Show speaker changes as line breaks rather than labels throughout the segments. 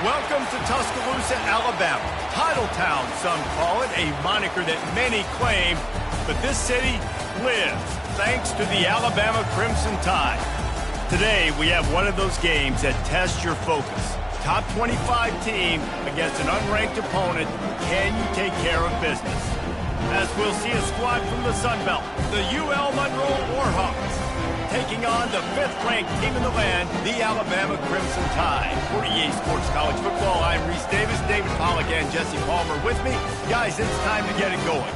Welcome to Tuscaloosa, Alabama. Title Town, some call it, a moniker that many claim, but this city lives thanks to the Alabama Crimson Tide. Today, we have one of those games that tests your focus. Top 25 team against an unranked opponent. Can you take care of business? As we'll see a squad from the Sun Belt, the UL Monroe Warhawks, taking on the 5th-ranked team in the land, the Alabama Crimson Tide. For EA Sports College Football, I'm Reese Davis, David Pollack, and Jesse Palmer with me. Guys, it's time to get it going.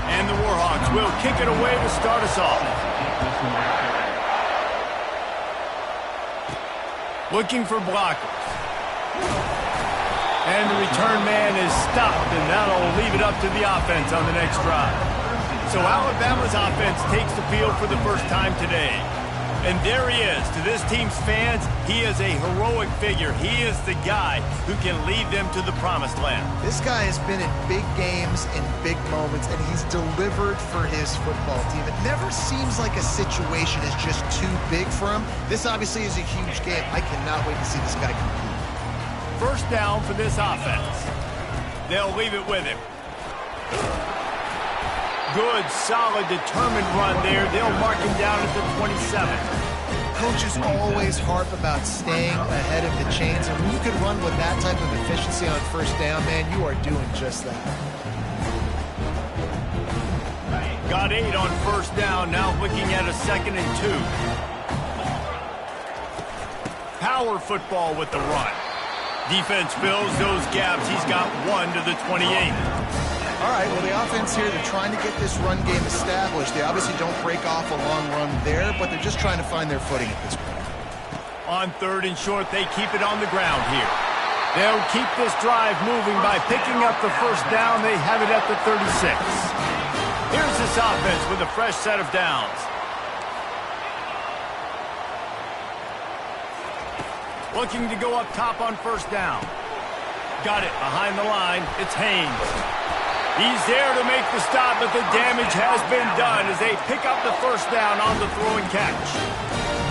And the Warhawks will kick it away to start us off. Looking for blockers. And the return man is stopped, and that'll leave it up to the offense on the next drive. So Alabama's offense takes the field for the first time today. And there he is. To this team's fans, he is a heroic figure. He is the guy who can lead them to the promised land.
This guy has been in big games and big moments, and he's delivered for his football team. It never seems like a situation is just too big for him. This obviously is a huge game. I cannot wait to see this guy compete.
First down for this offense. They'll leave it with him. Good, solid, determined run there. They'll mark him down at the 27.
Coaches always harp about staying ahead of the chains, and when you can run with that type of efficiency on first down, man, you are doing just that.
Got 8 on first down, now looking at a 2nd and 2. Power football with the run. Defense fills those gaps. He's got 1 to the 28.
All right, well, the offense here, they're trying to get this run game established. They obviously don't break off a long run there, but they're just trying to find their footing at this point.
On 3rd and short, they keep it on the ground here. They'll keep this drive moving by picking up the first down. They have it at the 36. Here's this offense with a fresh set of downs. Looking to go up top on first down. Got it behind the line. It's Haynes. He's there to make the stop, but the damage has been done as they pick up the first down on the throw and catch.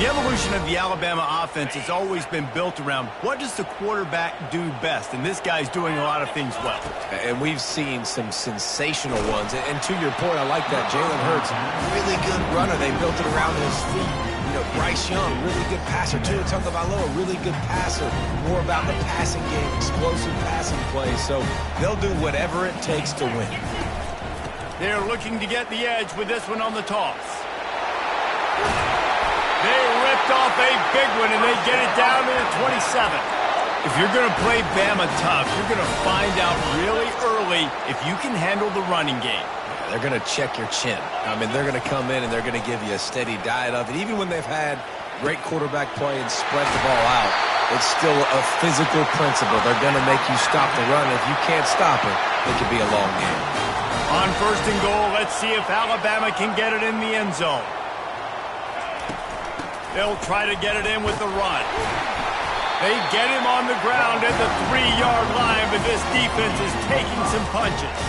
The evolution of the Alabama offense has always been built around what does the quarterback do best, and this guy's doing a lot of things well.
And we've seen some sensational ones. And to your point, I like that. Jalen Hurts, really good runner. They built it around his feet. You know, Bryce Young, really good passer. Tua Tagovailoa, really good passer. More about the passing game, explosive passing plays. So they'll do whatever it takes to win.
They're looking to get the edge with this one on the toss. They ripped off a big one, and they get it down to the 27. If you're going to play Bama tough, you're going to find out really early if you can handle the running game.
They're going to check your chin. I mean, they're going to come in and they're going to give you a steady diet of it. Even when they've had great quarterback play and spread the ball out, it's still a physical principle. They're going to make you stop the run. If you can't stop it, it could be a long game.
On 1st and goal, let's see if Alabama can get it in the end zone. They'll try to get it in with the run. They get him on the ground at the 3-yard line, but this defense is taking some punches.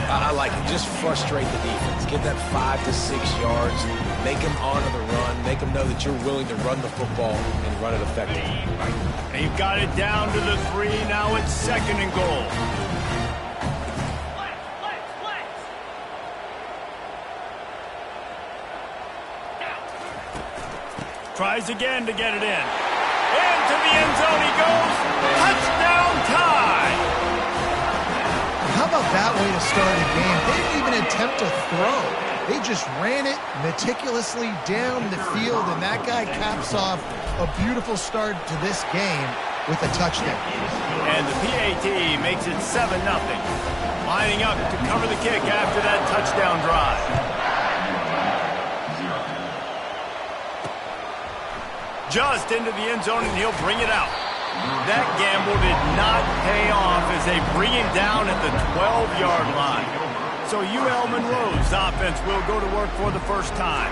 I like it. Just frustrate the defense. Get that 5 to 6 yards. Make them honor the run. Make them know that you're willing to run the football and run it effectively.
They've got it down to the 3. Now it's 2nd and goal. Tries again to get it in. Into the end zone he goes. Touchdown tie.
How about that way to start a game? They didn't even attempt to throw. They just ran it meticulously down the field, and that guy caps off a beautiful start to this game with a touchdown.
And the PAT makes it 7-0. Lining up to cover the kick after that touchdown drive. Just into the end zone, and he'll bring it out. That gamble did not pay off as they bring him down at the 12-yard line. So UL Monroe's offense will go to work for the first time.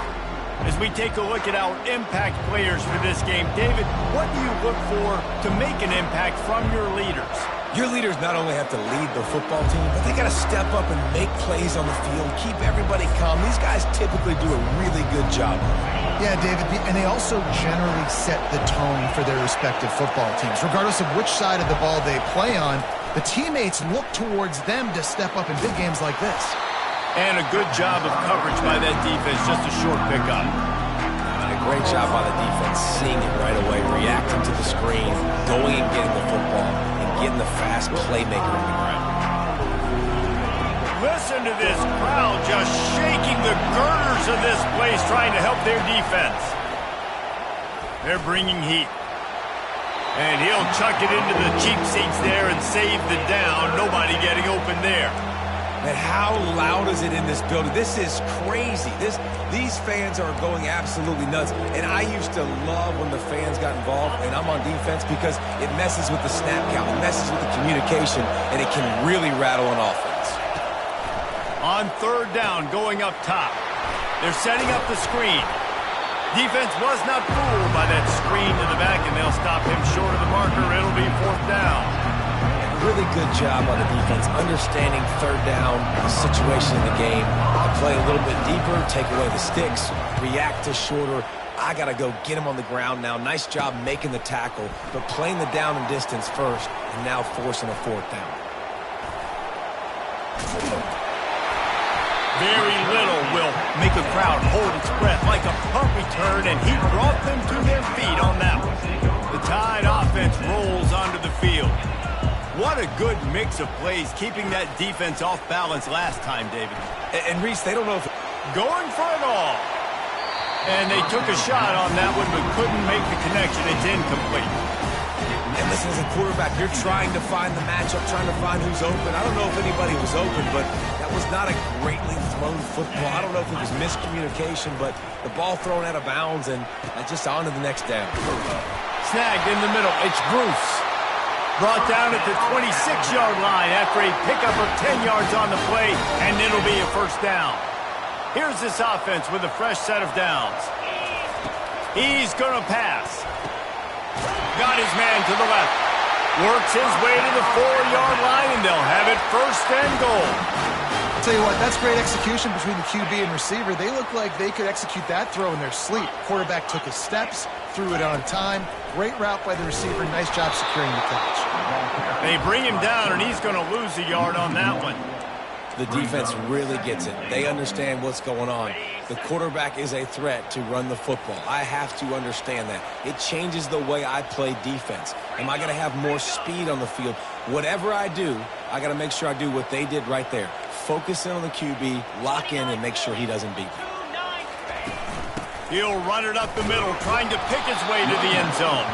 As we take a look at our impact players for this game, David, what do you look for to make an impact from your leaders?
Your leaders not only have to lead the football team, but they got to step up and make plays on the field, keep everybody calm. These guys typically do a really good job.
Yeah, David, and they also generally set the tone for their respective football teams. Regardless of which side of the ball they play on, the teammates look towards them to step up in big games like this.
And a good job of coverage by that defense, just a short pickup.
And a great job by the defense, seeing it right away, reacting to the screen, going and getting the football, and getting the fast playmaker on the ground.
Listen to this crowd just shaking the girders of this place, trying to help their defense. They're bringing heat. And he'll chuck it into the cheap seats there and save the down. Nobody getting open there.
And how loud is it in this building? This is crazy. These fans are going absolutely nuts. And I used to love when the fans got involved, and I'm on defense, because it messes with the snap count, it messes with the communication, and it can really rattle an offense.
On third down, going up top. They're setting up the screen. Defense was not fooled by that screen to the back, and they'll stop him short of the marker. It'll be fourth down.
Really good job on the defense, understanding third down, the situation in the game. Play a little bit deeper, take away the sticks, react to shorter. I got to go get him on the ground now. Nice job making the tackle, but playing the down and distance first, and now forcing a fourth down.
Very little will make a crowd hold its breath like a punt return, and he brought them to their feet on that one. The Tide offense rolls onto the field. What a good mix of plays, keeping that defense off balance last time, David.
And Reese, they don't know if...
Going for it all. And they took a shot on that one, but couldn't make the connection. It's incomplete.
And listen, as a quarterback, you're trying to find the matchup, trying to find who's open. I don't know if anybody was open, but that was not a greatly thrown football. I don't know if it was miscommunication, but the ball thrown out of bounds, and just on to the next down.
Snagged in the middle. It's Bruce. Brought down at the 26-yard line after a pickup of 10 yards on the play, and it'll be a first down. Here's this offense with a fresh set of downs. He's going to pass. Got his man to the left. Works his way to the 4-yard line, and they'll have it first and goal.
I'll tell you what, that's great execution between the QB and receiver. They look like they could execute that throw in their sleep. Quarterback took his steps, threw it on time. Great route by the receiver. Nice job securing the catch.
They bring him down, and he's going to lose a yard on that one.
The defense really gets it. They understand what's going on. The quarterback is a threat to run the football. I have to understand that. It changes the way I play defense. Am I going to have more speed on the field? Whatever I do, I got to make sure I do what they did right there. Focus in on the QB, lock in, and make sure he doesn't beat me.
He'll run it up the middle, trying to pick his way to the end zone.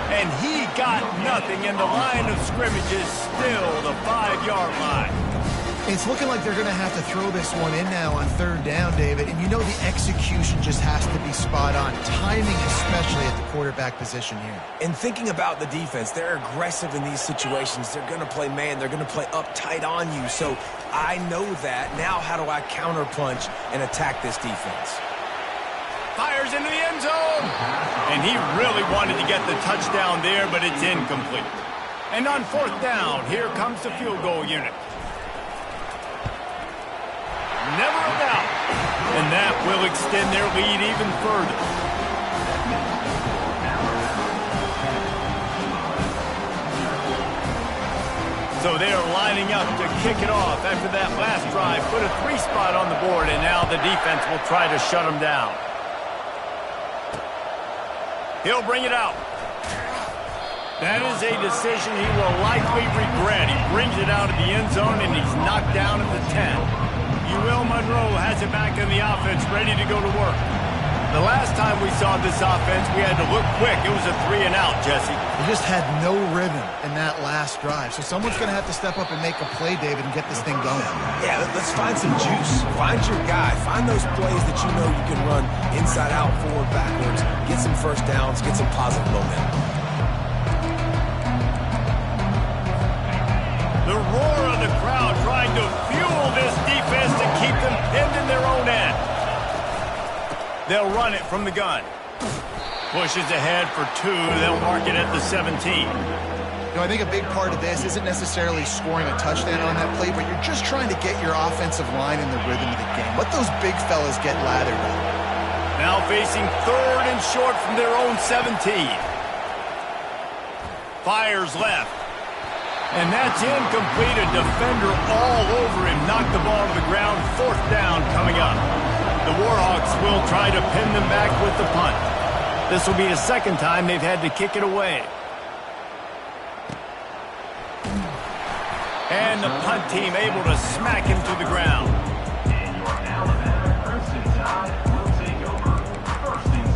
And he got nothing, and the line of scrimmage is still the 5-yard line.
It's looking like they're going to have to throw this one in now on third down, David. And you know the execution just has to be spot on. Timing, especially at the quarterback position here.
And thinking about the defense, they're aggressive in these situations. They're going to play man. They're going to play up tight on you. So I know that. Now how do I counterpunch and attack this defense?
Fires into the end zone. And he really wanted to get the touchdown there, but it's incomplete. And on fourth down, here comes the field goal unit. Never a doubt. And that will extend their lead even further. So they are lining up to kick it off after that last drive. Put a 3 spot on the board, and now the defense will try to shut them down. He'll bring it out. That is a decision he will likely regret. He brings it out of the end zone, and he's knocked down at the 10. Will Monroe has it back in the offense, ready to go to work. The last time we saw this offense, we had to look quick. It was a 3 and out, Jesse.
They just had no rhythm in that last drive. So someone's going to have to step up and make a play, David, and get this thing going.
Yeah, let's find some juice. Find your guy. Find those plays that you know you can run inside out, forward, backwards. Get some first downs. Get some positive momentum.
The roar of the crowd trying to fuel this defense to keep them pinned in their own end. They'll run it from the gun. Pushes ahead for 2. They'll mark it at the 17.
You know, I think a big part of this isn't necessarily scoring a touchdown on that play, but you're just trying to get your offensive line in the rhythm of the game. Let those big fellas get lathered up.
Now facing 3rd and short from their own 17. Fires left. And that's incomplete. A defender all over him. Knocked the ball to the ground. 4th down coming up. The Warhawks will try to pin them back with the punt. This will be the 2nd time they've had to kick it away. And the punt team able to smack him to the ground.
And your Alabama Crimson Tide will take over 1st and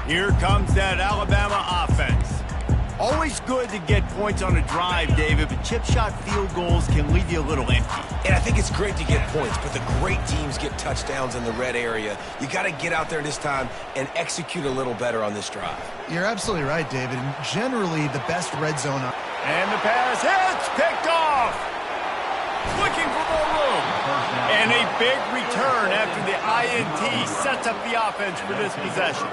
10.
Here comes that Alabama offense. Always good to get points on a drive, David, but chip shot field goals can leave you a little empty.
And I think it's great to get points, but the great teams get touchdowns in the red area. You got to get out there this time and execute a little better on this drive.
You're absolutely right, David. And generally, the best red zone.
And the pass hits, picked off. Looking for more room. And a big return after the INT sets up the offense for this possession.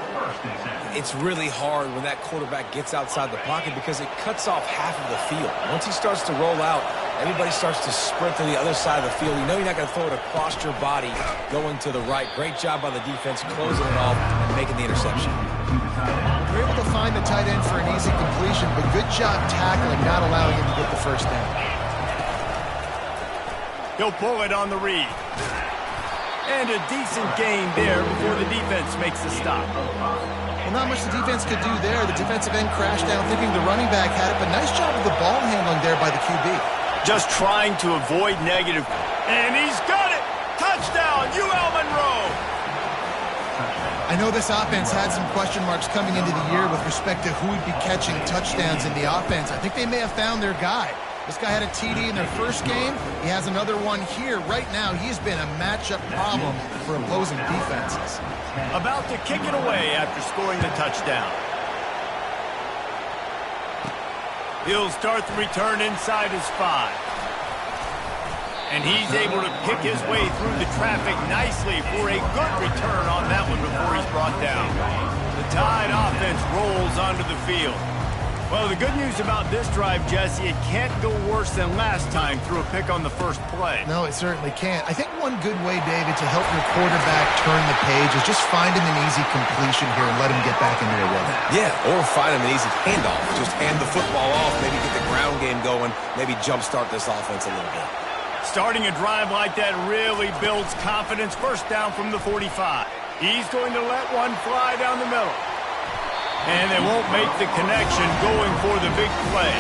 It's really hard when that quarterback gets outside the pocket because it cuts off half of the field. Once he starts to roll out, everybody starts to sprint to the other side of the field. You know you're not going to throw it across your body going to the right. Great job by the defense closing it off and making the interception.
We're able to find the tight end for an easy completion, but good job tackling, not allowing him to get the 1st down.
He'll pull it on the read. And a decent gain there before the defense makes the stop.
Well, not much the defense could do there. The defensive end crashed down thinking the running back had it, but nice job of the ball handling there by the QB.
Just trying to avoid negative. And he's got it! Touchdown, UL Monroe!
I know this offense had some question marks coming into the year with respect to who would be catching touchdowns in the offense. I think they may have found their guy. This guy had a TD in their 1st game. He has another one here. Right now, he's been a matchup problem for opposing defenses.
About to kick it away after scoring the touchdown. He'll start the return inside his 5. And he's able to pick his way through the traffic nicely for a good return on that one before he's brought down. The Tide offense rolls onto the field. Well, the good news about this drive, Jesse, it can't go worse than last time through a pick on the 1st play.
No, it certainly can't. I think one good way, David, to help your quarterback turn the page is just find him an easy completion here and let him get back into a rhythm.
Yeah, or find him an easy handoff. Just hand the football off, maybe get the ground game going, maybe jumpstart this offense a little bit.
Starting a drive like that really builds confidence. 1st down from the 45. He's going to let one fly down the middle. And they won't make the connection going for the big play.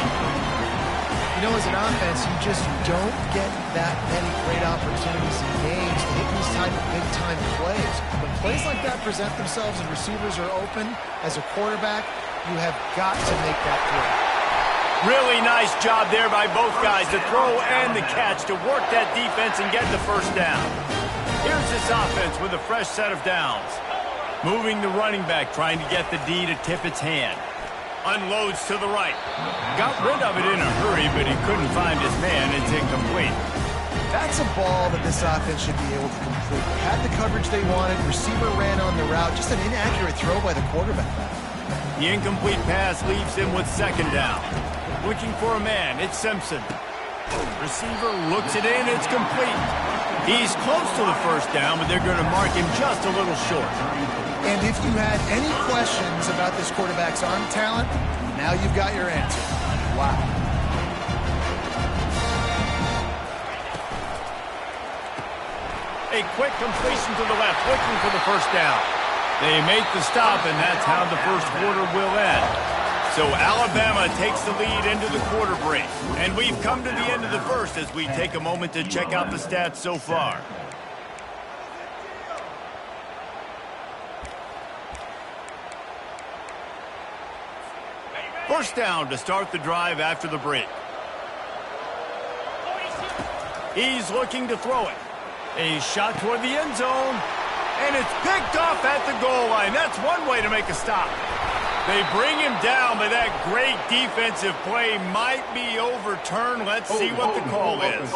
You know, as an offense, you just don't get that many great opportunities in games to hit these type of big-time plays. When plays like that present themselves and receivers are open, as a quarterback, you have got to make that play.
Really nice job there by both guys, the throw and the catch, to work that defense and get the 1st down. Here's this offense with a fresh set of downs. Moving the running back, trying to get the D to tip its hand. Unloads to the right. Got rid of it in a hurry, but he couldn't find his man. It's incomplete.
That's a ball that this offense should be able to complete. Had the coverage they wanted. Receiver ran on the route. Just an inaccurate throw by the quarterback.
The incomplete pass leaves him with 2nd down. Looking for a man. It's Simpson. Receiver looks it in. It's complete. He's close to the 1st down, but they're going to mark him just a little short.
And if you had any questions about this quarterback's arm talent, now you've got your answer. Wow.
A quick completion to the left, looking for the 1st down. They make the stop, and that's how the 1st quarter will end. So Alabama takes the lead into the quarter break. And we've come to the end of the 1st as we take a moment to check out the stats so far. First down to start the drive after the break. He's looking to throw it. A shot toward the end zone. And it's picked off at the goal line. That's one way to make a stop. They bring him down, but that great defensive play might be overturned. Let's see what the call is.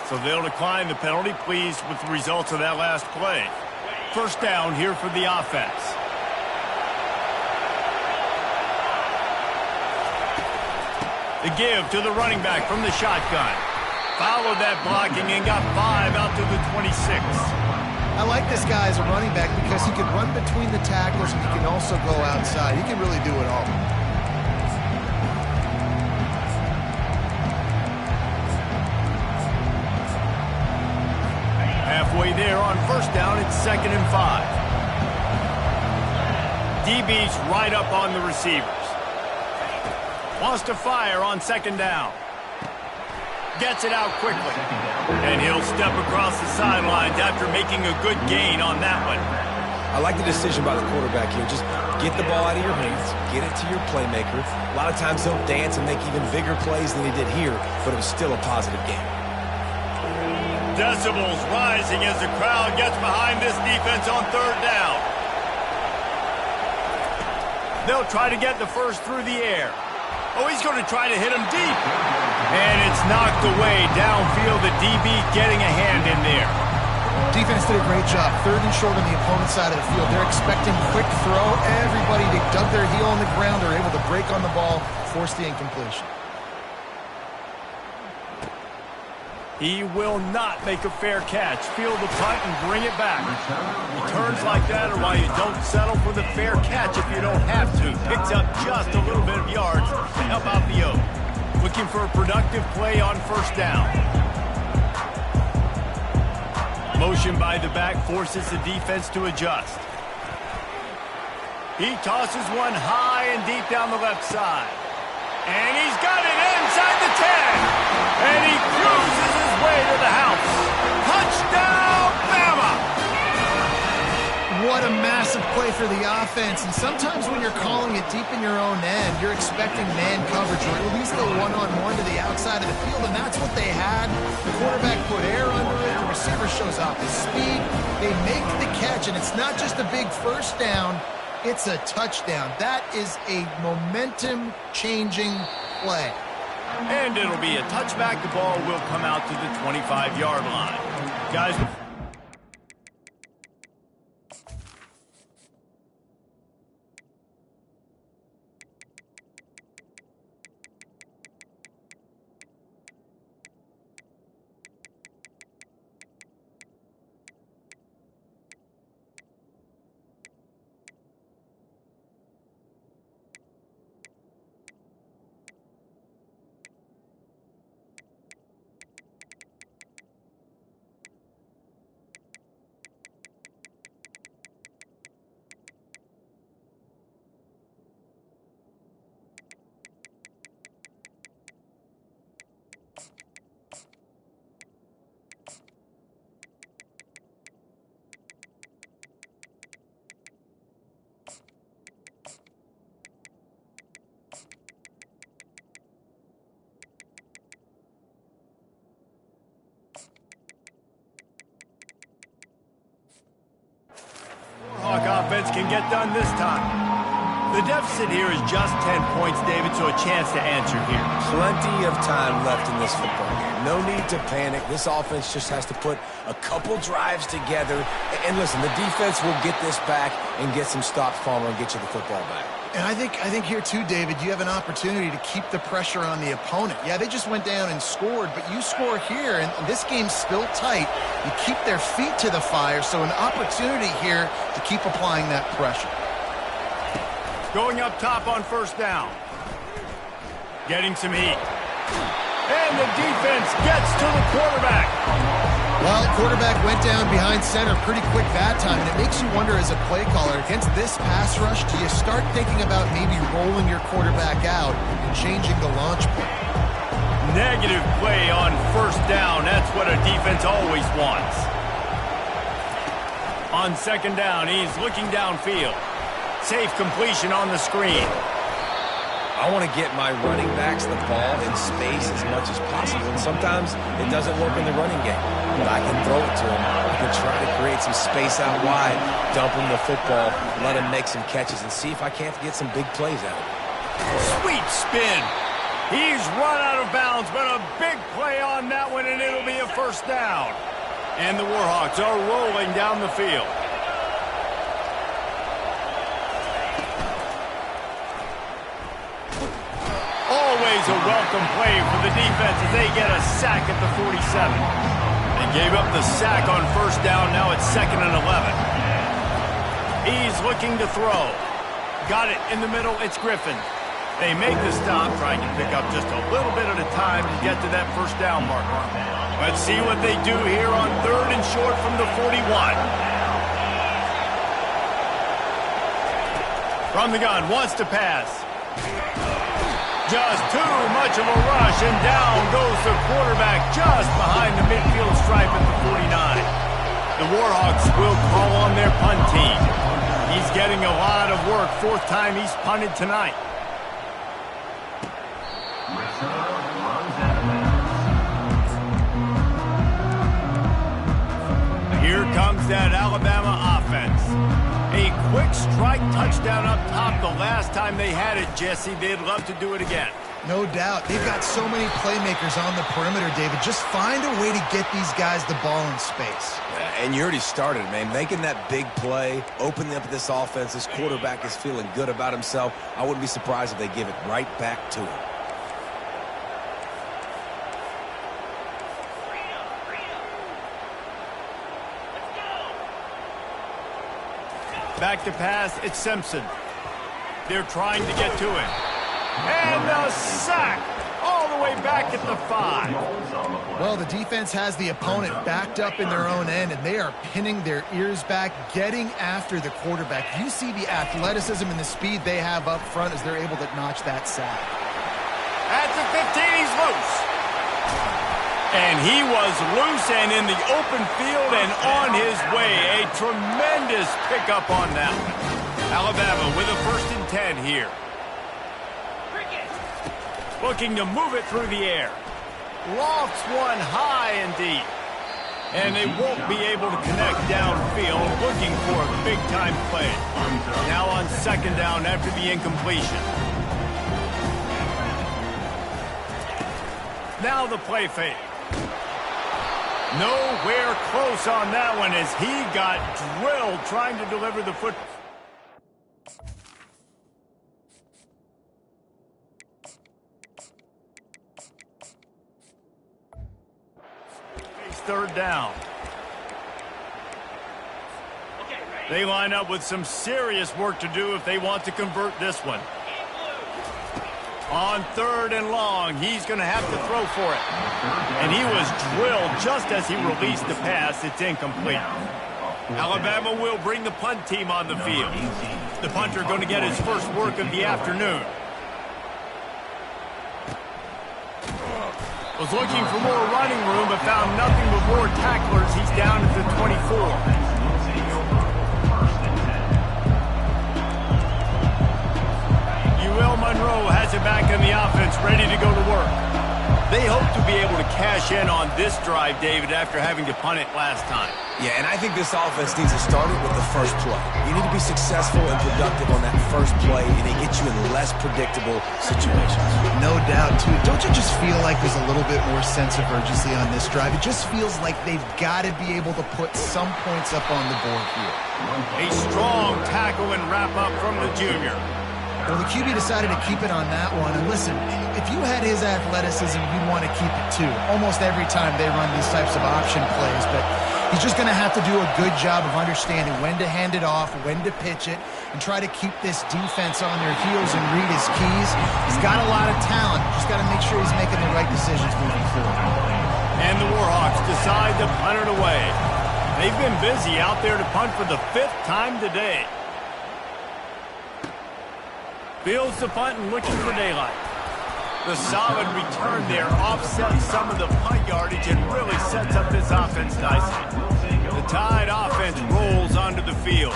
So they'll decline the penalty, pleased with the results of that last play. First down here for the offense. The give to the running back from the shotgun. Followed that blocking and got 5 out to the 26.
I like this guy as a running back because he can run between the tackles and he can also go outside. He can really do it all.
Halfway there on first down, it's 2nd and 5. DB's right up on the receivers. Wants to fire on 2nd down. Gets it out quickly. And he'll step across the sidelines after making a good gain on that one.
I like the decision by the quarterback here. Just get the ball out of your hands, get it to your playmaker. A lot of times he'll dance and make even bigger plays than he did here, but it was still a positive game.
Decibels rising as the crowd gets behind this defense on 3rd down. They'll try to get the first through the air. Oh, he's going to try to hit him deep. And it's knocked away downfield. The DB getting a hand in there.
Defense did a great job. 3rd and short on the opponent's side of the field. They're expecting quick throw. Everybody dug their heel on the ground. They're able to break on the ball, force the incompletion.
He will not make a fair catch. Field the punt and bring it back. Returns like that are why you don't settle for the fair catch if you don't have to. Picks up just a little bit of yards to help out the O. Looking for a productive play on first down. Motion by the back forces the defense to adjust. He tosses one high and deep down the left side. And he's got it inside the 10. And he cruises his way to the house. Touchdown, Bama!
What a massive play for the offense. And sometimes when you're calling it deep in your own end, you're expecting man coverage or at least the one-on-one to the outside of the field, and that's what they had. The quarterback put air under it. The receiver shows off his speed. They make the catch, and it's not just a big first down. It's a touchdown. That is a momentum-changing play.
And it'll be a touchback. The ball will come out to the 25-yard line. Guys, Hawk offense can get done this time. The deficit here is just 10 points, David, so a chance to answer here.
Plenty of time left in this football game. No need to panic. This offense just has to put a couple drives together. And listen, the defense will get this back and get some stops, Palmer, and get you the football back.
And I think here too, David, you have an opportunity to keep the pressure on the opponent. Yeah, they just went down and scored, but you score here, and this game's still tight. You keep their feet to the fire, so an opportunity here to keep applying that pressure.
Going up top on first down. Getting some heat. And the defense gets to the quarterback.
Well, quarterback went down behind center pretty quick that time, and it makes you wonder as a play caller, against this pass rush, do you start thinking about maybe rolling your quarterback out and changing the launch point?
Negative play on first down. That's what a defense always wants. On second down, he's looking downfield. Safe completion on the screen.
I want to get my running backs the ball in space as much as possible, and sometimes it doesn't work in the running game. But I can throw it to him. I can try to create some space out wide, dump him the football, let him make some catches, and see if I can't get some big plays out of it.
Sweet spin. He's run out of bounds, but a big play on that one, and it'll be a first down. And the Warhawks are rolling down the field. Always a welcome play for the defense as they get a sack at the 47. They gave up the sack on first down. Now it's 2nd and 11. He's looking to throw. Got it in the middle. It's Griffin. They make the stop, trying to pick up just a little bit at a time to get to that first down marker. Let's see what they do here on 3rd and short from the 41. From the gun, wants to pass. Just too much of a rush, and down goes the quarterback just behind the midfield stripe at the 49. The Warhawks will call on their punt team. He's getting a lot of work. 4th time he's punted tonight. Here comes that Alabama offense. A quick strike touchdown up top the last time they had it, Jesse. They'd love to do it again.
No doubt. They've got so many playmakers on the perimeter, David. Just find a way to get these guys the ball in space.
And you already started, man. Making that big play, opening up this offense. This quarterback is feeling good about himself. I wouldn't be surprised if they give it right back to him.
Back to pass, it's Simpson. They're trying to get to him. And a sack all the way back at the 5.
Well, the defense has the opponent backed up in their own end, and they are pinning their ears back, getting after the quarterback. You see the athleticism and the speed they have up front as they're able to notch that sack.
At the 15, he's loose. And he was loose and in the open field and on his way. A tremendous pickup on that one. Alabama with a 1st and 10 here. Looking to move it through the air. Lofts one high and deep. And they won't be able to connect downfield, looking for a big-time play. Now on 2nd down after the incompletion. Now the play fake. Nowhere close on that one as he got drilled trying to deliver the football. It's 3rd down. They line up with some serious work to do if they want to convert this one. On 3rd and long, he's going to have to throw for it. And he was drilled just as he released the pass. It's incomplete. Alabama will bring the punt team on the field. The punter going to get his first work of the afternoon. Was looking for more running room, but found nothing but more tacklers. He's down at the 24. Will Monroe has it back in the offense, ready to go to work. They hope to be able to cash in on this drive, David, after having to punt it last time.
Yeah, and I think this offense needs to start it with the first play. You need to be successful and productive on that first play, and it gets you in less predictable situations.
No doubt, too. Don't you just feel like there's a little bit more sense of urgency on this drive? It just feels like they've got to be able to put some points up on the board here.
A strong tackle and wrap up from the junior.
Well, the QB decided to keep it on that one. And listen, if you had his athleticism, you'd want to keep it too. Almost every time they run these types of option plays. But he's just going to have to do a good job of understanding when to hand it off, when to pitch it, and try to keep this defense on their heels and read his keys. He's got a lot of talent. Just got to make sure he's making the right decisions moving forward.
And the Warhawks decide to punt it away. They've been busy out there to punt for the 5th time today. Fields the punt and looking for daylight. The solid return there offsets some of the punt yardage and really sets up this offense nicely. The Tide offense rolls onto the field.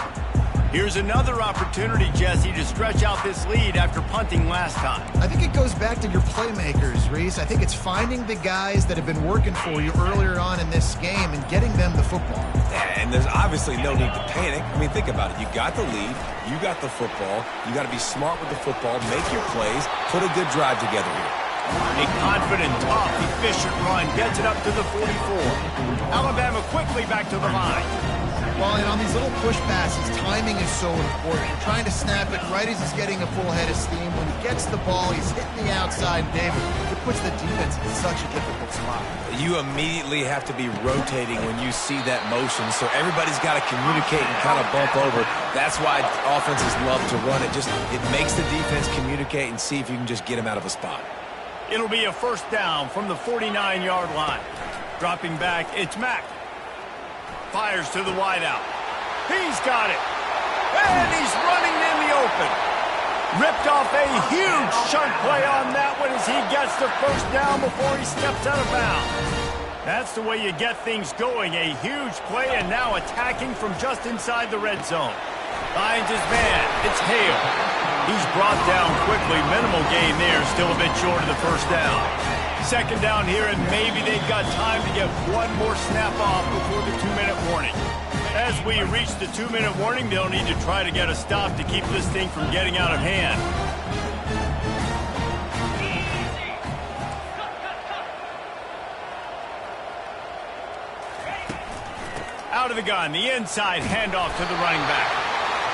Here's another opportunity, Jesse, to stretch out this lead after punting last time.
I think it goes back to your playmakers, Reese. I think it's finding the guys that have been working for you earlier on in this game and getting them the football.
And there's obviously no need to panic. I mean, think about it. You got the lead. You got the football. You got to be smart with the football, make your plays, put a good drive together here.
A confident, tough, efficient run gets it up to the 44. Alabama quickly back to the line.
Well, and on these little push passes, timing is so important. You're trying to snap it right as he's getting a full head of steam. When he gets the ball, he's hitting the outside, David. It puts the defense in such a difficult spot.
You immediately have to be rotating when you see that motion, so everybody's got to communicate and kind of bump over. That's why offenses love to run it. It makes the defense communicate and see if you can just get him out of a spot.
It'll be a first down from the 49-yard line. Dropping back, it's Mack. Fires to the wideout. He's got it. And he's running in the open. Ripped off a huge chunk play on that one as he gets the first down before he steps out of bounds. That's the way you get things going. A huge play and now attacking from just inside the red zone. Finds his man. It's Hale. He's brought down quickly. Minimal gain there. Still a bit short of the first down. Second down here, and maybe they've got time to get one more snap off before the 2-minute warning. As we reach the 2-minute warning, they'll need to try to get a stop to keep this thing from getting out of hand. Out of the gun, the inside handoff to the running back.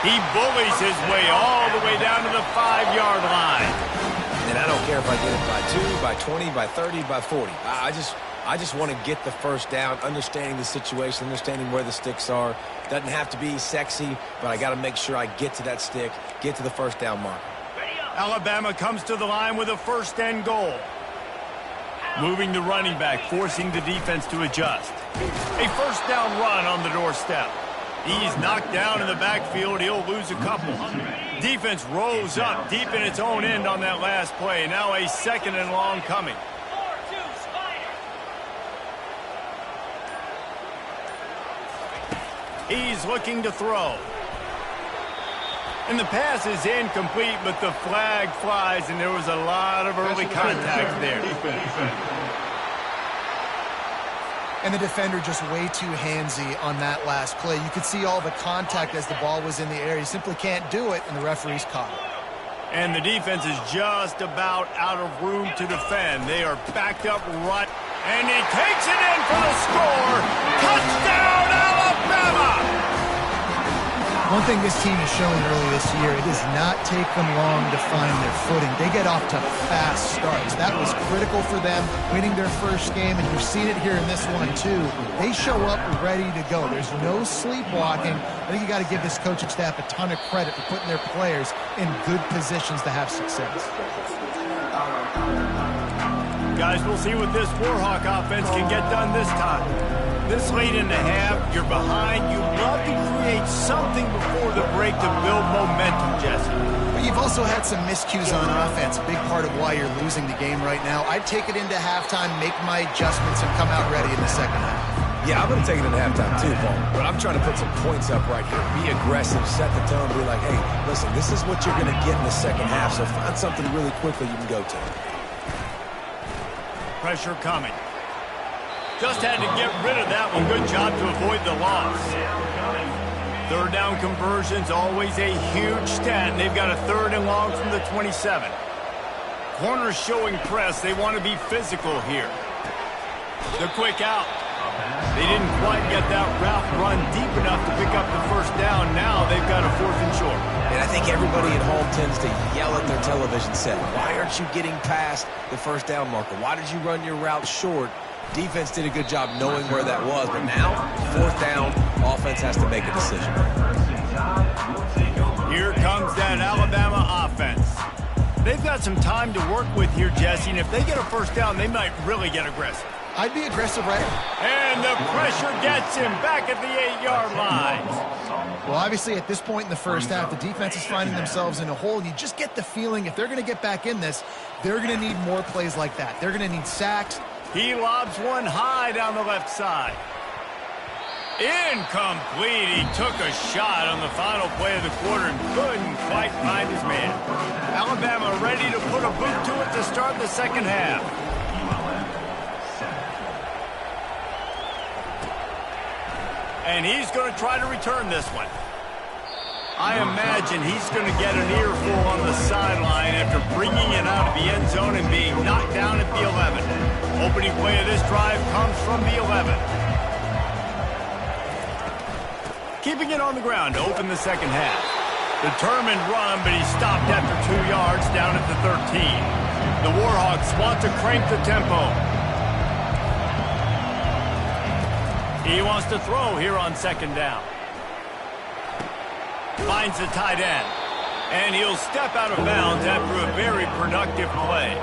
He bullies his way all the way down to the 5-yard line.
And I don't care if I get it by 2, by 20, by 30, by 40. I just want to get the first down, understanding the situation, understanding where the sticks are. Doesn't have to be sexy, but I got to make sure I get to that stick, get to the first down mark.
Alabama comes to the line with a first and goal. Moving the running back, forcing the defense to adjust. A first down run on the doorstep. He's knocked down in the backfield. He'll lose a couple. Defense rose up deep in its own end on that last play. Now a second and long coming. He's looking to throw. And the pass is incomplete, but the flag flies, and there was a lot of early contact there.
And the defender just way too handsy on that last play. You could see all the contact as the ball was in the air. He simply can't do it, and the referee's caught it.
And the defense is just about out of room to defend. They are backed up right, and he takes it in for the score. Touchdown, Alabama!
One thing this team has shown early this year, it does not take them long to find their footing. They get off to fast starts. That was critical for them, winning their first game, and you've seen it here in this one too. They show up ready to go. There's no sleepwalking. I think you got to give this coaching staff a ton of credit for putting their players in good positions to have success.
Guys, we'll see what this Warhawk offense can get done this time. This late in the half, you're behind. You love to create something before the break to build momentum, Jesse.
But you've also had some miscues on offense, a big part of why you're losing the game right now. I'd take it into halftime, make my adjustments, and come out ready in the second half.
Yeah, I'm going to take it into halftime too, Paul. But I'm trying to put some points up right here. Be aggressive, set the tone, be like, hey, listen, this is what you're going to get in the second half, so find something really quickly you can go to.
Pressure coming. Just had to get rid of that one. Good job to avoid the loss. Third down conversions, always a huge stat. And they've got a third and long from the 27. Corners showing press. They want to be physical here. The quick out. They didn't quite get that route run deep enough to pick up the first down. Now they've got a fourth and short.
And I think everybody at home tends to yell at their television set. Why aren't you getting past the first down marker? Why did you run your route short? Defense did a good job knowing where that was, but now, fourth down, offense has to make a decision.
Here comes that Alabama offense. They've got some time to work with here, Jesse, and if they get a first down, they might really get aggressive.
I'd be aggressive right now.
And the pressure gets him back at the 8-yard line.
Well, obviously, at this point in the first half, the defense is finding themselves in a hole. You just get the feeling if they're going to get back in this, they're going to need more plays like that. They're going to need sacks.
He lobs one high down the left side. Incomplete. He took a shot on the final play of the quarter and couldn't quite find his man. Alabama ready to put a boot to it to start the second half. And he's going to try to return this one. I imagine he's going to get an earful on the sideline after bringing it out of the end zone and being knocked down opening play of this drive comes from the 11. Keeping it on the ground to open the second half. Determined run, but he's stopped after 2 yards down at the 13. The Warhawks want to crank the tempo. He wants to throw here on second down. Finds the tight end. And he'll step out of bounds after a very productive play.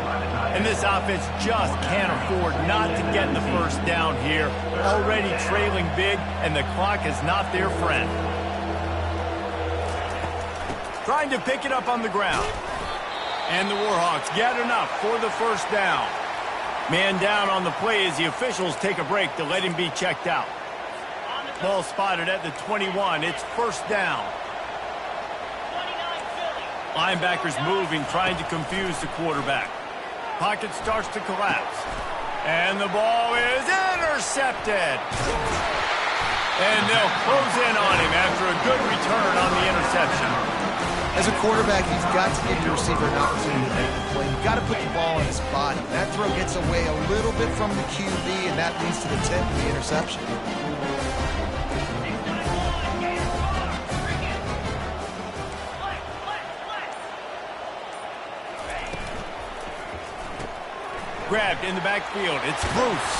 And this offense just can't afford not to get the first down here. Already trailing big, and the clock is not their friend. Trying to pick it up on the ground. And the Warhawks get enough for the first down. Man down on the play as the officials take a break to let him be checked out. Ball spotted at the 21. It's first down. Linebackers moving, trying to confuse the quarterback. Pocket starts to collapse. And the ball is intercepted. And they'll close in on him after a good return on the interception.
As a quarterback, you've got to give your receiver an opportunity to make the play. You've got to put the ball in his body. That throw gets away a little bit from the QB, and that leads to the tip of the interception.
Grabbed in the backfield. It's Bruce.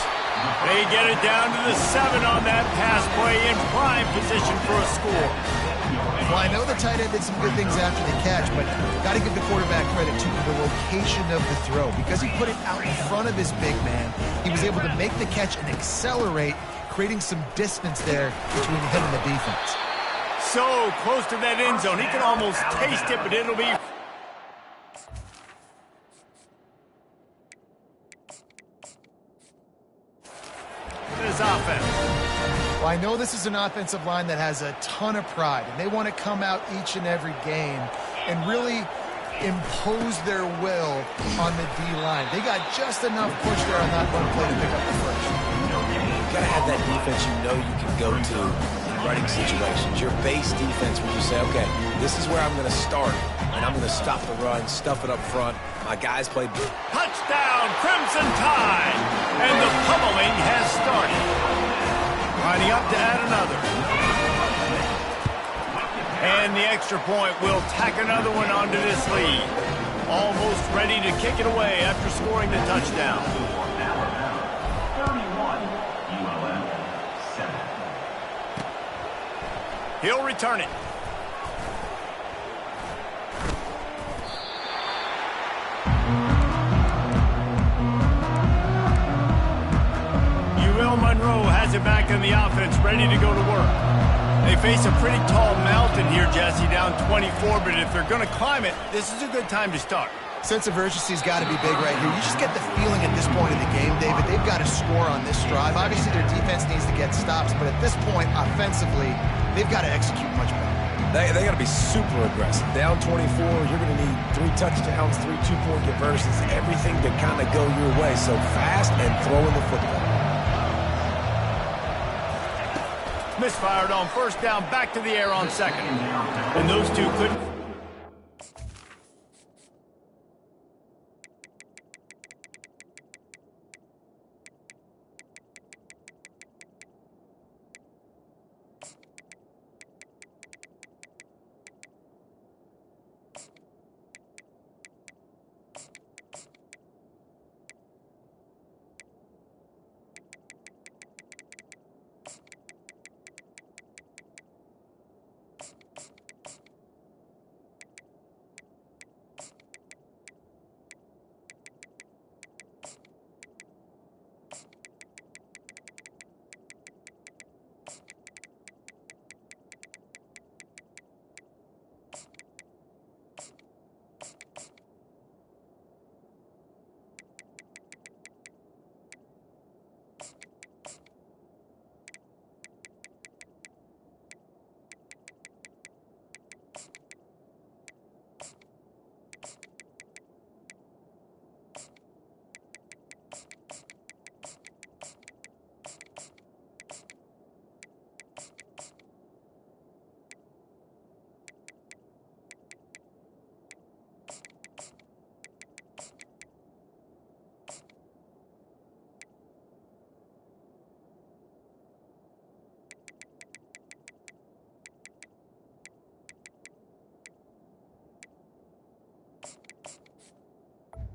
They get it down to the 7 on that pass play in prime position for a score.
Well, I know the tight end did some good things after the catch, but got to give the quarterback credit to the location of the throw. Because he put it out in front of his big man, he was able to make the catch and accelerate, creating some distance there between him and the defense.
So close to that end zone. He can almost taste it, but it'll be... This offense.
Well, I know this is an offensive line that has a ton of pride, and they want to come out each and every game and really impose their will on the D-line. They got just enough push there on that run play to pick up the first.
You've got to have that defense you know you can go to in running situations. Your base defense where you say, okay, this is where I'm going to start, and I'm going to stop the run, stuff it up front. My guys played...
Touchdown, Crimson Tide! And the pummeling has started. Lining up to add another. And the extra point will tack another one onto this lead. Almost ready to kick it away after scoring the touchdown.
31, ULM 7.
He'll return it. Monroe has it back in the offense, ready to go to work. They face a pretty tall mountain here, Jesse, down 24, but if they're going to climb it, this is a good time to start.
Sense of urgency's got to be big right here. You just get the feeling at this point in the game, David, they've got to score on this drive. Obviously, their defense needs to get stops, but at this point, offensively, they've got to execute much better.
They got to be super aggressive. Down 24, you're going to need 3 touchdowns, 3 two-point conversions, everything to kind of go your way. So fast and throwing the football.
Misfired on first down, back to the air on second. And those two couldn't...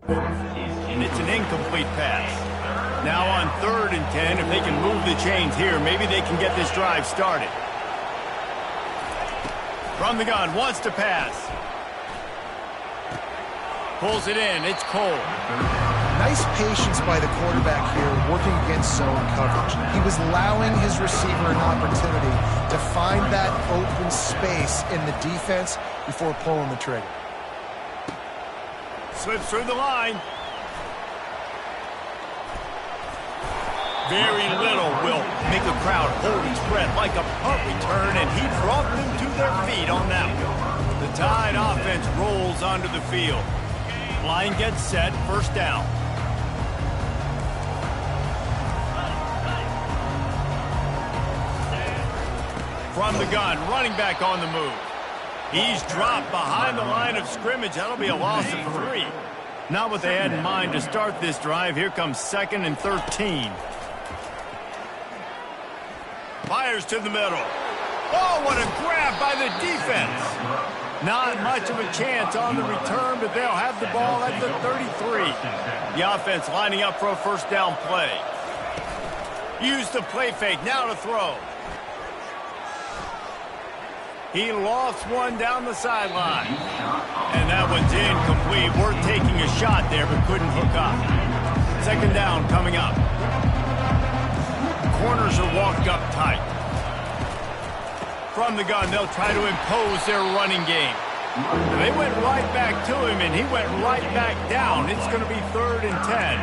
And it's an incomplete pass. Now on 3rd and 10, if they can move the chains here, maybe they can get this drive started. From the gun, wants to pass. Pulls it in, it's Cole.
Nice patience by the quarterback here, working against zone coverage. He was allowing his receiver an opportunity to find that open space in the defense before pulling the trigger.
Slips through the line. Very little will make the crowd hold its breath like a punt return, and he brought them to their feet on that one. The Tide offense rolls onto the field. Line gets set, 1st down. From the gun, running back on the move. He's dropped behind the line of scrimmage. That'll be a loss of 3. Not what they had in mind to start this drive. Here comes 2nd and 13. Fires to the middle. Oh, what a grab by the defense. Not much of a chance on the return, but they'll have the ball at the 33. The offense lining up for a 1st down play. Use the play fake, now to throw. He lost one down the sideline. And that one's incomplete. Worth taking a shot there, but couldn't hook up. 2nd down coming up. Corners are walked up tight. From the gun, they'll try to impose their running game. They went right back to him, and he went right back down. It's going to be 3rd and 10.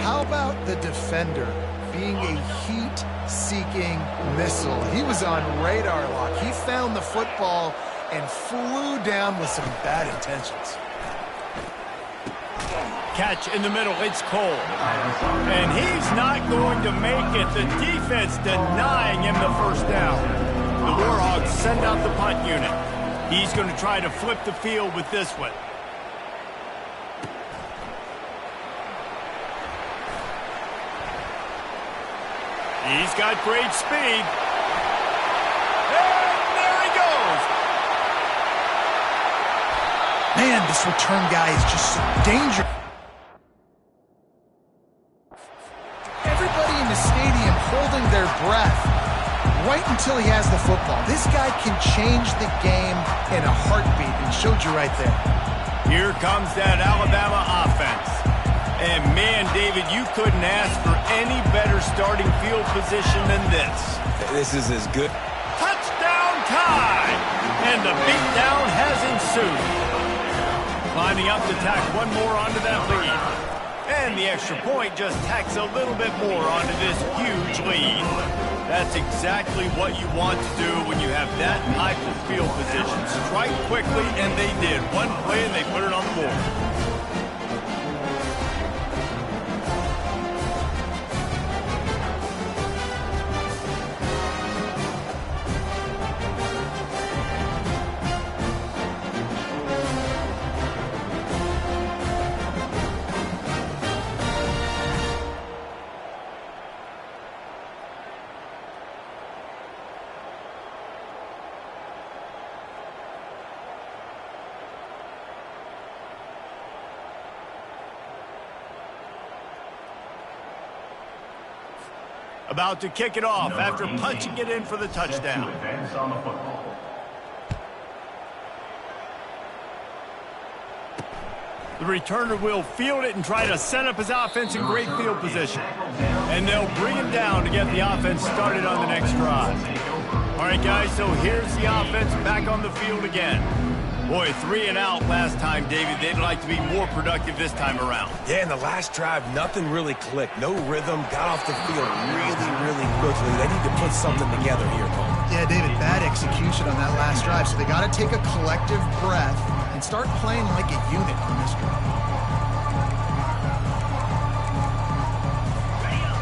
How about the defender being a heat-seeking missile? He was on radar lock. He found the football and flew down with some bad intentions.
Catch in the middle, it's Cole. And he's not going to make it. The defense denying him the 1st down. The Warhawks send out the punt unit. He's going to try to flip the field with this one. He's got great speed. And there he goes.
Man, this return guy is just so dangerous. Everybody in the stadium holding their breath right until he has the football. This guy can change the game in a heartbeat, and showed you right there.
Here comes that Alabama offense. And man, David, you couldn't ask for any better starting field position than this.
This is as good.
Touchdown Tide! And the beatdown has ensued. Lining up to tack one more onto that lead. And the extra point just tacks a little bit more onto this huge lead. That's exactly what you want to do when you have that type of field position. Strike quickly, and they did. One play, and they put it on the board. About to kick it off after punching it in for the touchdown. The returner will field it and try to set up his offense in great field position. And they'll bring him down to get the offense started on the next drive. All right, guys, so here's the offense back on the field again. Boy, 3 and out last time, David. They'd like to be more productive this time around.
Yeah, in the last drive, nothing really clicked. No rhythm, got off the field really quickly. They need to put something together here, Cole.
Yeah, David, bad execution on that last drive. So they got to take a collective breath and start playing like a unit on this drive.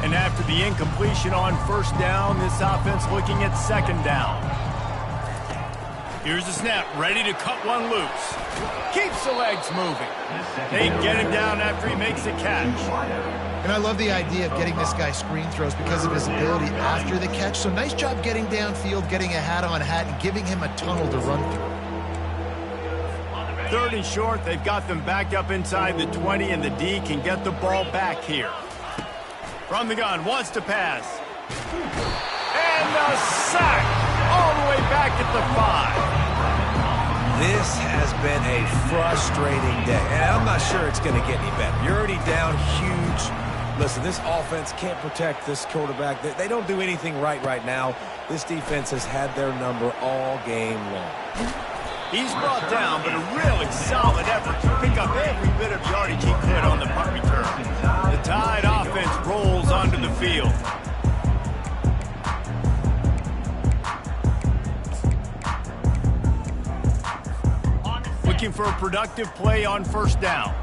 And after the incompletion on 1st down, this offense looking at 2nd down. Here's the snap, ready to cut one loose. Keeps the legs moving. They get him down after he makes a catch.
And I love the idea of getting this guy screen throws because of his ability after the catch. So nice job getting downfield, getting a hat-on-hat, and giving him a tunnel to run through.
3rd and short, they've got them back up inside the 20, and the D can get the ball back here. From the gun, wants to pass. And a sack all the way back at the 5.
This has been a frustrating day, and I'm not sure it's going to get any better. You're already down huge. Listen, this offense can't protect this quarterback. They don't do anything right now. This defense has had their number all game long.
He's brought down, but a really solid effort to pick up every bit of yardage he could on the punt return. The Tide offense rolls onto the field. Looking for a productive play on 1st down.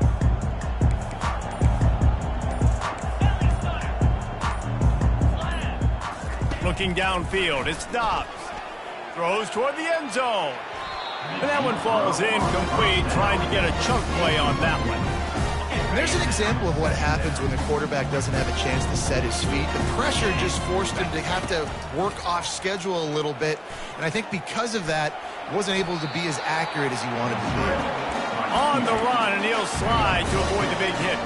Looking downfield, it stops. Throws toward the end zone. And that one falls incomplete, trying to get a chunk play on that one.
And there's an example of what happens when the quarterback doesn't have a chance to set his feet. The pressure just forced him to have to work off schedule a little bit. And I think because of that, wasn't able to be as accurate as he wanted to be.
On the run, and he'll slide to avoid the big hit.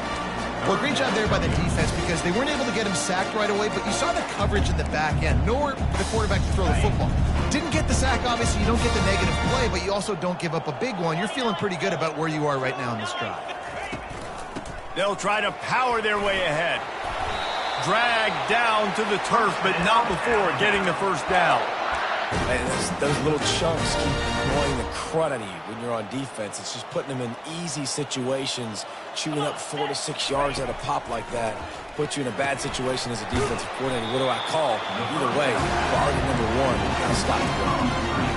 Well, great job there by the defense because they weren't able to get him sacked right away, but you saw the coverage in the back end. Nowhere for the quarterback to throw the football. Didn't get the sack, obviously. You don't get the negative play, but you also don't give up a big one. You're feeling pretty good about where you are right now in this drive.
They'll try to power their way ahead. Dragged down to the turf, but not before getting the 1st down.
And those little chunks keep annoying the crud out of you when you're on defense. It's just putting them in easy situations, chewing up 4 to 6 yards at a pop like that. Put you in a bad situation as a defensive coordinator. What do I call? Either way, priority number 1, you got to stop the run.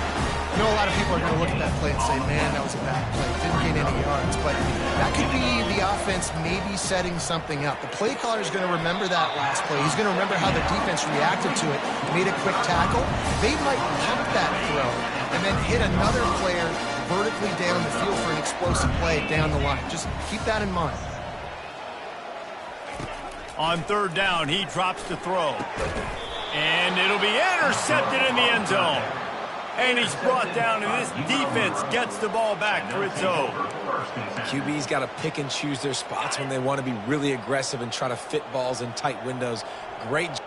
I know a lot of people are going to look at that play and say, man, that was a bad play. Didn't gain any yards. But that could be the offense maybe setting something up. The play caller is going to remember that last play. He's going to remember how the defense reacted to it, made a quick tackle. They might pump that throw and then hit another player vertically down the field for an explosive play down the line. Just keep that in mind.
On 3rd down, he drops to throw. And it'll be intercepted in the end zone. And he's brought down, and this defense gets the ball back for its own.
QB's got to pick and choose their spots when they want to be really aggressive and try to fit balls in tight windows. Great job.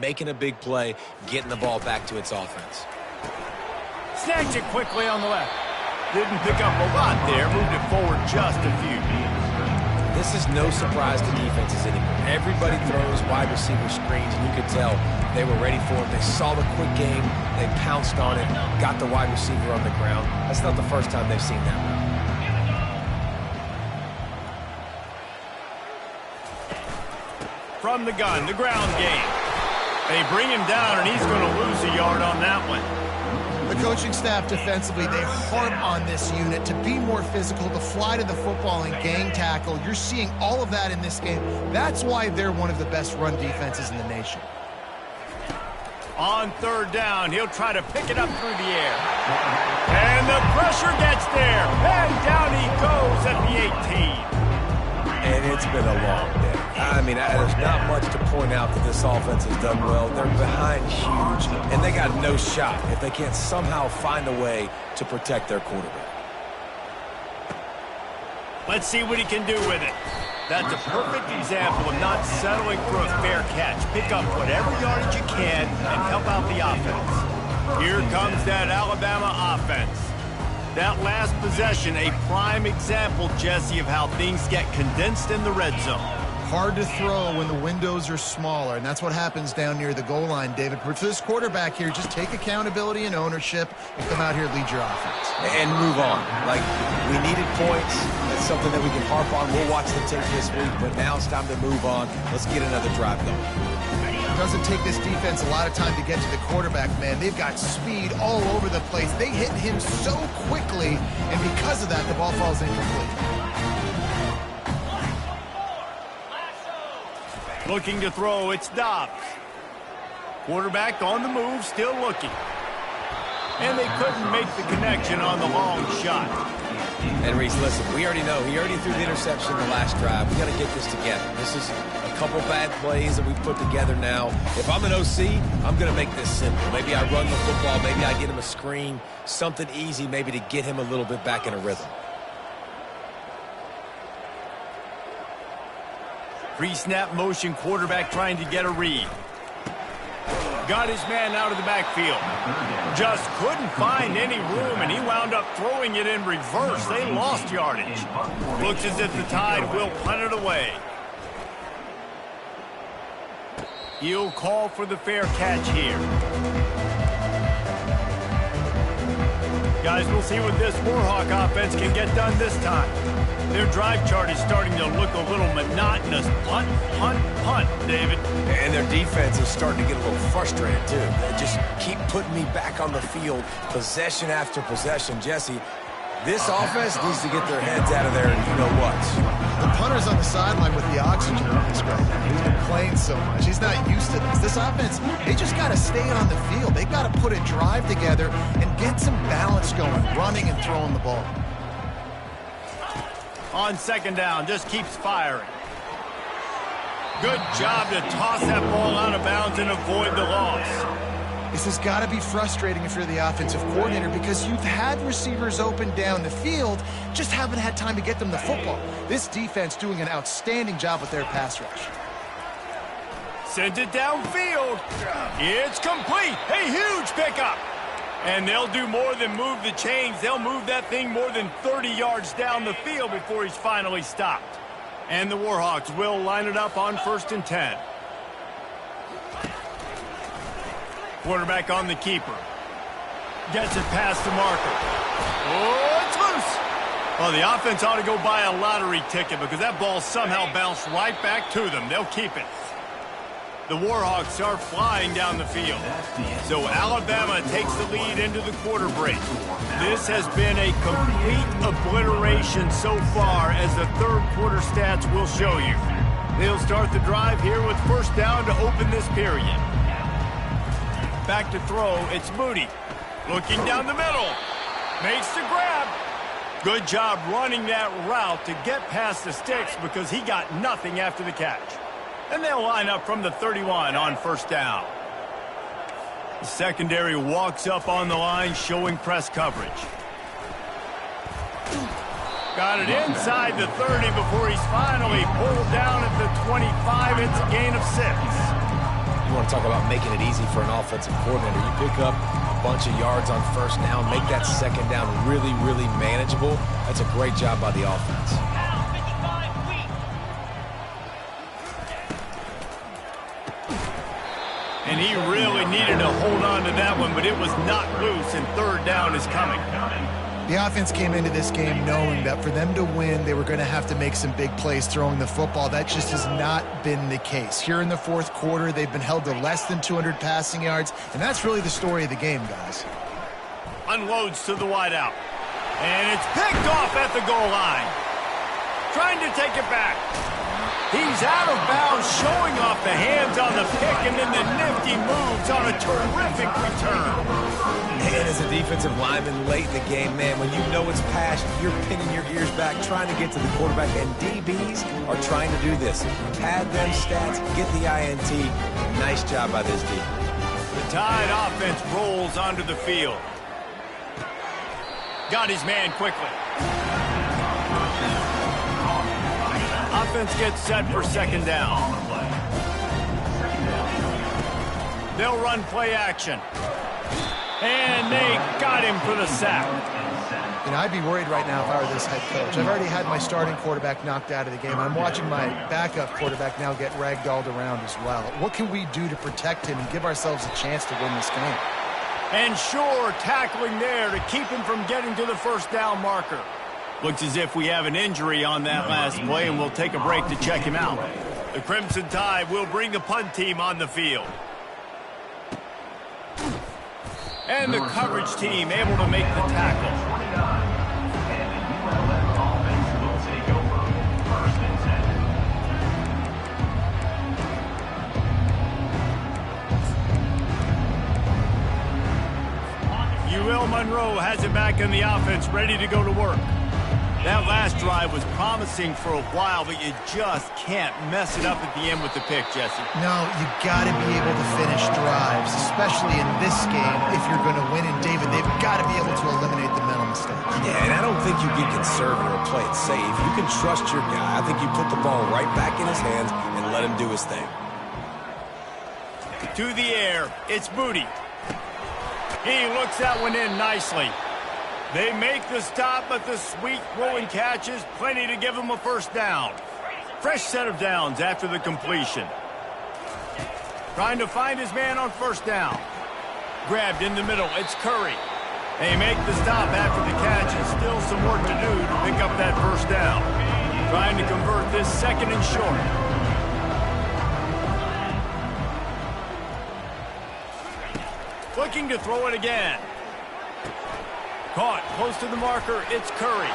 Making a big play, getting the ball back to its offense.
Snatched it quickly on the left. Didn't pick up a lot there, moved it forward just a few.
This is no surprise to defenses anymore. Everybody throws wide receiver screens, and you could tell they were ready for it. They saw the quick game, they pounced on it, got the wide receiver on the ground. That's not the first time they've seen that.
From the gun, the ground game. They bring him down, and he's going to lose a yard on that one.
The coaching staff defensively, they harp on this unit to be more physical, to fly to the football and gang tackle. You're seeing all of that in this game. That's why they're one of the best run defenses in the nation.
On third down, he'll try to pick it up through the air. And the pressure gets there. And down he goes at the 18.
And it's been a long day. I mean, there's not much to point out that this offense has done well. They're behind huge, and they got no shot if they can't somehow find a way to protect their quarterback.
Let's see what he can do with it. That's a perfect example of not settling for a fair catch. Pick up whatever yardage you can and help out the offense. Here comes that Alabama offense. That last possession, a prime example, Jesse, of how things get condensed in the red zone.
Hard to throw when the windows are smaller, and that's what happens down near the goal line, David. But for this quarterback here, just take accountability and ownership and come out here and lead your offense.
And move on. Like, we needed points. That's something that we can harp on. We'll watch the tape this week, but now it's time to move on. Let's get another drive going.
It doesn't take this defense a lot of time to get to the quarterback, man. They've got speed all over the place. They hit him so quickly, and because of that, the ball falls incomplete.
Looking to throw, it's Dobbs. Quarterback on the move, still looking. And they couldn't make the connection on the long shot.
And Reese, listen, we already know. He already threw the interception the last drive. We got to get this together. This is a couple bad plays that we put together now. If I'm an OC, I'm going to make this simple. Maybe I run the football. Maybe I get him a screen. Something easy maybe to get him a little bit back in a rhythm.
Pre-snap motion, quarterback trying to get a read. Got his man out of the backfield. Just couldn't find any room, and he wound up throwing it in reverse. They lost yardage. Looks as if the Tide will punt it away. He'll call for the fair catch here. Guys, we'll see what this Warhawk offense can get done this time. Their drive chart is starting to look a little monotonous. Punt, punt, punt, David.
And their defense is starting to get a little frustrated, too. They just keep putting me back on the field, possession after possession. Jesse, this offense needs to get their heads out of there, and you know what?
The punter's on the sideline with the oxygen mask right now. He's been playing so much. He's not used to this. This offense, they just got to stay on the field. They got to put a drive together and get some balance going, running and throwing the ball.
On second down, just keeps firing. Good job to toss that ball out of bounds and avoid the loss.
This has got to be frustrating if you're the offensive coordinator because you've had receivers open down the field, just haven't had time to get them the football. This defense doing an outstanding job with their pass rush.
Sends it downfield. It's complete. A huge pickup. And they'll do more than move the chains. They'll move that thing more than 30 yards down the field before he's finally stopped. And the Warhawks will line it up on 1st and 10. Quarterback on the keeper. Gets it past the marker. Oh, it's loose. Well, the offense ought to go buy a lottery ticket because that ball somehow bounced right back to them. They'll keep it. The Warhawks are flying down the field. So Alabama takes the lead into the quarter break. This has been a complete obliteration so far, as the third quarter stats will show you. They'll start the drive here with 1st down to open this period. Back to throw, it's Moody. Looking down the middle. Makes the grab. Good job running that route to get past the sticks because he got nothing after the catch. And they'll line up from the 31 on 1st down. The secondary walks up on the line, showing press coverage. Got it inside the 30 before he's finally pulled down at the 25. It's a gain of 6.
You want to talk about making it easy for an offensive coordinator. You pick up a bunch of yards on 1st down, make that 2nd down really, really manageable. That's a great job by the offense.
And he really needed to hold on to that one, but it was not loose, and third down is coming.
The offense came into this game knowing that for them to win, they were going to have to make some big plays throwing the football. That just has not been the case. Here in the fourth quarter, they've been held to less than 200 passing yards, and that's really the story of the game, guys.
Unloads to the wideout. And it's picked off at the goal line. Trying to take it back. He's out of bounds, showing off the hands on the pick, and then the nifty moves on a terrific return.
And as a defensive lineman late in the game, man, when you know it's passed, you're pinning your ears back, trying to get to the quarterback, and DBs are trying to do this. Pad them stats, get the INT. Nice job by this D.
The Tide offense rolls onto the field. Got his man quickly. Offense gets set for second down. They'll run play action. And they got him for the sack.
You know, I'd be worried right now if I were this head coach. I've already had my starting quarterback knocked out of the game. I'm watching my backup quarterback now get ragdolled around as well. What can we do to protect him and give ourselves a chance to win this game?
And sure, tackling there to keep him from getting to the first down marker. Looks as if we have an injury on that last play, and we'll take a break to check him out. The Crimson Tide will bring the punt team on the field. And the coverage team able to make the tackle.
And the ULM offense will take over. First and 10.
UL Monroe has it back in the offense, ready to go to work. That last drive was promising for a while, but you just can't mess it up at the end with the pick, Jesse.
No, you got to be able to finish drives, especially in this game if you're going to win. And David, they've got to be able to eliminate the mental mistakes.
Yeah, and I don't think you get conservative or play it safe. You can trust your guy. I think you put the ball right back in his hands and let him do his thing.
To the air, it's Moody. He looks that one in nicely. They make the stop, but the sweet throwing catch is plenty to give them a first down. Fresh set of downs after the completion. Trying to find his man on first down. Grabbed in the middle, it's Curry. They make the stop after the catch, and still some work to do to pick up that first down. Trying to convert this second and short. Looking to throw it again. Caught close to the marker, it's Curry.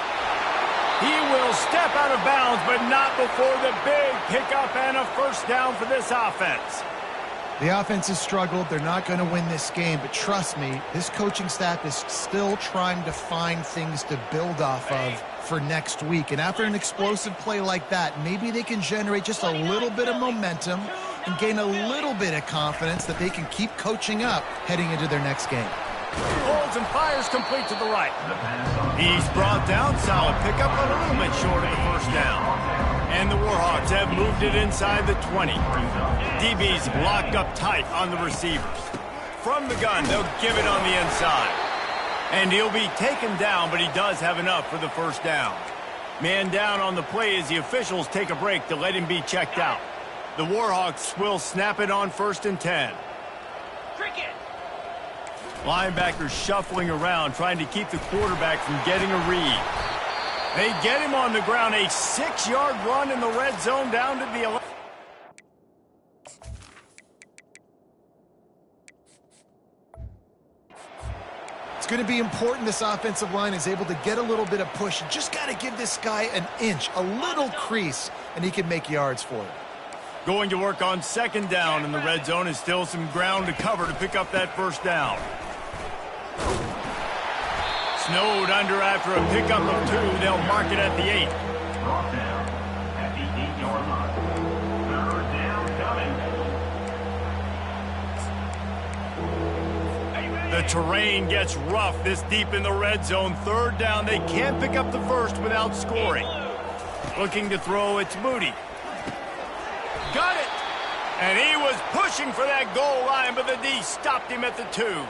He will step out of bounds, but not before the big pickup and a first down for this offense.
The offense has struggled. They're not going to win this game, but trust me, this coaching staff is still trying to find things to build off of for next week. And after an explosive play like that, maybe they can generate just a little bit of momentum and gain a little bit of confidence that they can keep coaching up heading into their next game.
Holds and fires complete to the right. He's brought down. Solid pickup, but a little bit short of the first down. And the Warhawks have moved it inside the 20. DB's locked up tight on the receivers. From the gun, they'll give it on the inside. And he'll be taken down, but he does have enough for the first down. Man down on the play as the officials take a break to let him be checked out. The Warhawks will snap it on first and 10. Linebackers shuffling around, trying to keep the quarterback from getting a read. They get him on the ground. A 6-yard run in the red zone down to the 11.
It's going to be important this offensive line is able to get a little bit of push. You just got to give this guy an inch, a little crease, and he can make yards for it.
Going to work on second down in the red zone is still some ground to cover to pick up that first down. Snowed under after a pickup of 2. They'll mark it at the 8.
Brought down at the 8-yard line. Third down coming.
The terrain gets rough this deep in the red zone. Third down. They can't pick up the first without scoring. Looking to throw, it's Moody. Got it! And he was pushing for that goal line, but the D stopped him at the 2.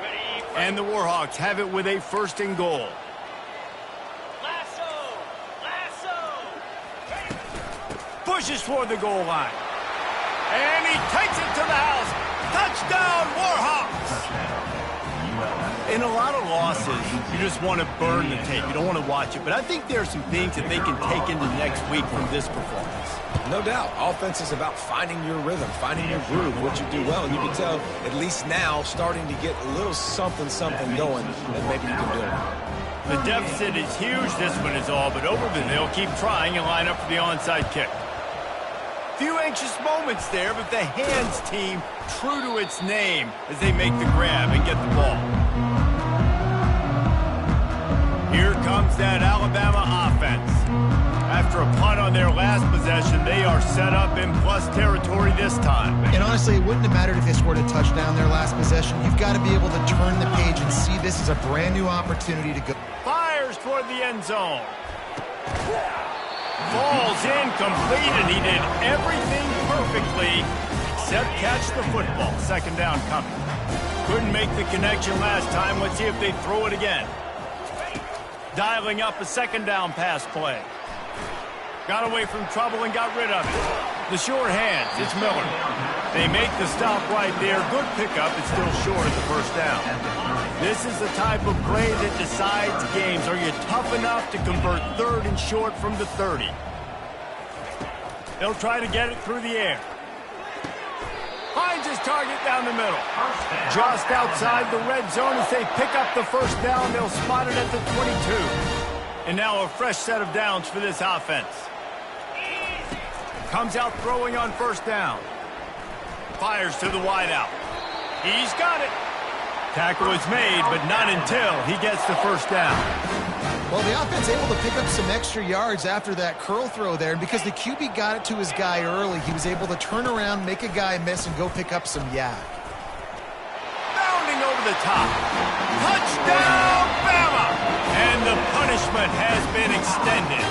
And the Warhawks have it with a first and goal. Pushes toward the goal line. And he takes it to the house. Touchdown, Warhawks! In a lot of losses, you just want to burn the tape. You don't want to watch it. But I think there are some things that they can take into next week from this performance.
No doubt. Offense is about finding your rhythm, finding your groove, what you do well. And you can tell, at least now, starting to get a little something going that maybe you can build.
The deficit is huge. This one is all but over, but they'll keep trying and line up for the onside kick. Few anxious moments there, but the hands team true to its name as they make the grab and get the ball. Here comes that Alabama offense. After a punt on their last possession, they are set up in plus territory this time.
And honestly, it wouldn't have mattered if they scored a touchdown their last possession. You've got to be able to turn the page and see this as a brand new opportunity to go.
Fires toward the end zone. Falls incomplete, and he did everything perfectly except catch the football. Second down coming. Couldn't make the connection last time. Let's see if they throw it again. Dialing up a second down pass play. Got away from trouble and got rid of it. The short hands, it's Miller. They make the stop right there. Good pickup. It's still short of the first down. This is the type of play that decides games. Are you tough enough to convert third and short from the 30? They'll try to get it through the air. Finds his target down the middle. Just outside the red zone as they pick up the first down. They'll spot it at the 22. And now a fresh set of downs for this offense. Comes out throwing on first down. Fires to the wideout. He's got it. Tackle is made, but not until he gets the first down.
Well, the offense able to pick up some extra yards after that curl throw there. And because the QB got it to his guy early, he was able to turn around, make a guy miss, and go pick up some yak.
Bounding over the top. Touchdown, Bama! And the punishment has been extended.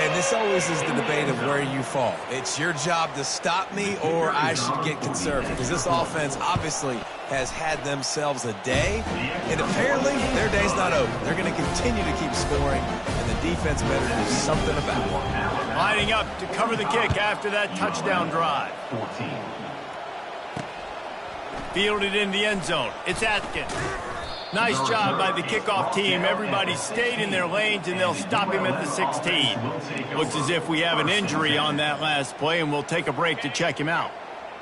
And this always is the debate of where you fall. It's your job to stop me, or I should get conservative. Because this offense obviously has had themselves a day, and apparently their day's not over. They're going to continue to keep scoring, and the defense better do something about it.
Lining up to cover the kick after that touchdown drive. Fielded in the end zone. It's Atkins. Nice job by the kickoff team. Everybody stayed in their lanes, and they'll stop him at the 16. Looks as if we have an injury on that last play, and we'll take a break to check him out.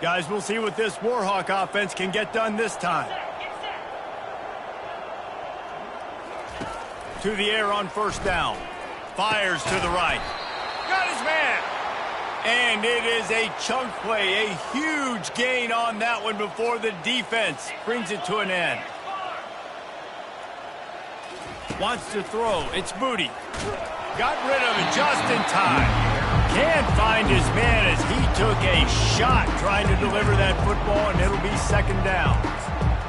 Guys, we'll see what this Warhawk offense can get done this time. To the air on first down. Fires to the right. Got his man. And it is a chunk play, a huge gain on that one before the defense brings it to an end. Wants to throw. It's Moody. Got rid of it just in time. Can't find his man as he took a shot trying to deliver that football, and it'll be second down.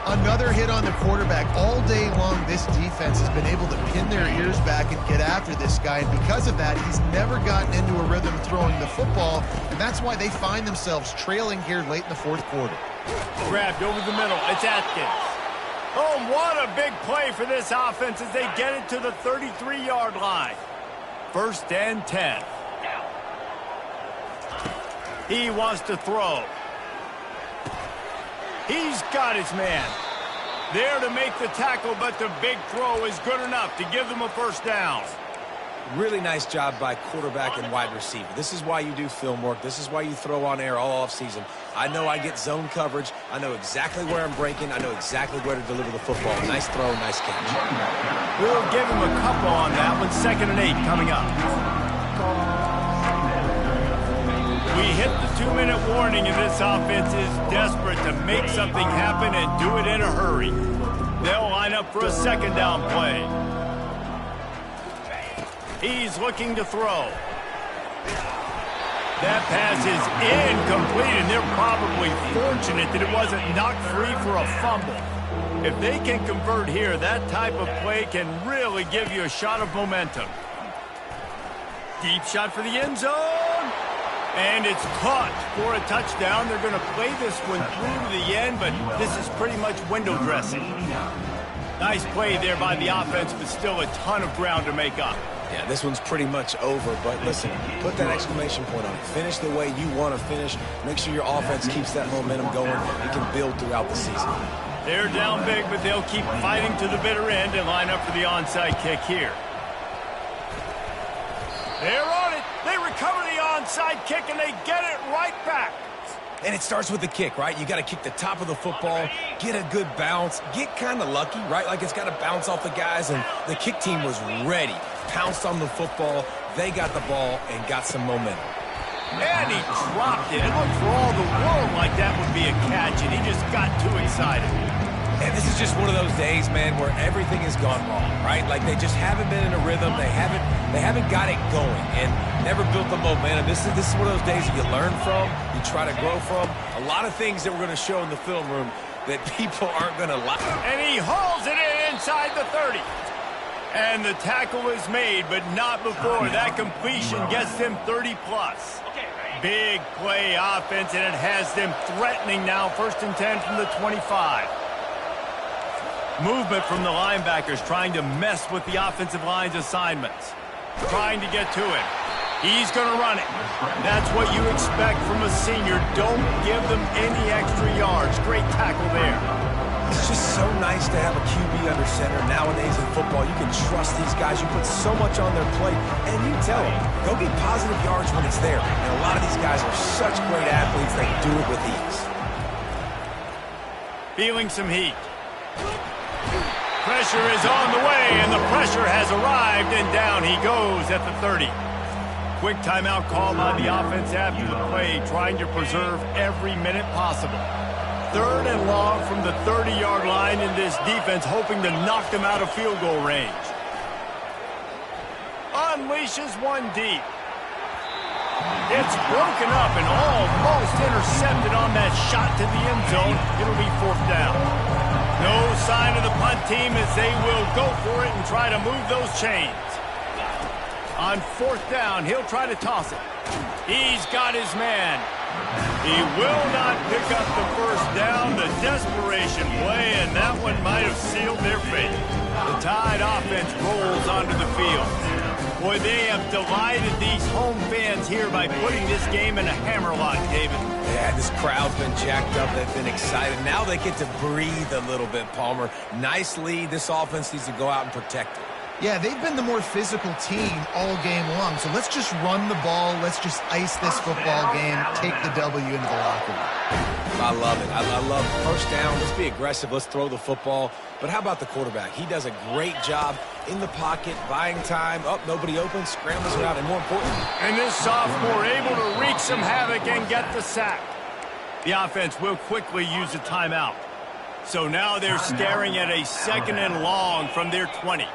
Another hit on the quarterback. All day long, this defense has been able to pin their ears back and get after this guy. And because of that, he's never gotten into a rhythm throwing the football. And that's why they find themselves trailing here late in the fourth quarter.
Grabbed over the middle. It's Atkins. Oh, what a big play for this offense as they get it to the 33-yard line. First and 10. He wants to throw. He's got his man. There to make the tackle, but the big throw is good enough to give them a first down.
Really nice job by quarterback and wide receiver. This is why you do film work. This is why you throw on air all offseason. I know I get zone coverage. I know exactly where I'm breaking. I know exactly where to deliver the football. Nice throw, nice catch.
We'll give him a couple on that one. 2nd and 8 coming up. We hit the 2-minute warning, and this offense is desperate to make something happen and do it in a hurry. They'll line up for a second down play. He's looking to throw. That pass is incomplete, and they're probably fortunate that it wasn't knocked free for a fumble. If they can convert here, that type of play can really give you a shot of momentum. Deep shot for the end zone. And it's caught for a touchdown. They're going to play this one through to the end, but this is pretty much window dressing. Nice play there by the offense, but still a ton of ground to make up.
Yeah, this one's pretty much over, but listen, put that exclamation point on it. Finish the way you want to finish. Make sure your offense keeps that momentum going. It can build throughout the season.
They're down big, but they'll keep fighting to the bitter end and line up for the onside kick here. They're on it. They recover the onside kick, and they get it right back.
And it starts with the kick, right? You got to kick the top of the football, get a good bounce, get kind of lucky, right? Like it's got to bounce off the guys, and the kick team was ready. Pounced on the football, they got the ball, and got some momentum.
And he dropped it. It looked for all the world like that would be a catch, and he just got too excited.
And this is just one of those days, man, where everything has gone wrong, right? Like they just haven't been in a rhythm. They haven't got it going and never built the momentum. This is one of those days that you learn from, you try to grow from. A lot of things that we're going to show in the film room that people aren't going to like.
And he hauls it in inside the 30. And the tackle is made, but not before that completion gets them 30-plus. Big play offense, and it has them threatening now. 1st and 10 from the 25. Movement from the linebackers trying to mess with the offensive line's assignments. Trying to get to it. He's going to run it. That's what you expect from a senior. Don't give them any extra yards. Great tackle there.
It's just so nice to have a QB under center nowadays in football. You can trust these guys. You put so much on their plate, and you tell them, go get positive yards when it's there. And a lot of these guys are such great athletes, they do it with ease.
Feeling some heat. Pressure is on the way, and the pressure has arrived, and down he goes at the 30. Quick timeout call by the offense after the play, trying to preserve every minute possible. 3rd and long from the 30-yard line, in this defense hoping to knock them out of field goal range. Unleashes one deep. It's broken up and almost intercepted on that shot to the end zone. It'll be 4th down. No sign of the punt team as they will go for it and try to move those chains. On 4th down, he'll try to toss it. He's got his man. He will not pick up the 1st down. The desperation play, and that one might have sealed their fate. The Tide offense rolls onto the field. Boy, they have delighted these home fans here by putting this game in a hammerlock, David.
Yeah, this crowd's been jacked up. They've been excited. Now they get to breathe a little bit, Palmer. Nice lead. This offense needs to go out and protect it.
Yeah, they've been the more physical team all game long. So let's just run the ball. Let's just ice this football game, take the W into the locker room.
I love it. I love 1st down. Let's be aggressive. Let's throw the football. But how about the quarterback? He does a great job in the pocket, buying time. Up, nobody open, scrambles around, and more important.
And this sophomore able to wreak some havoc and get the sack. The offense will quickly use a timeout. So now they're staring at a 2nd and long from their 20.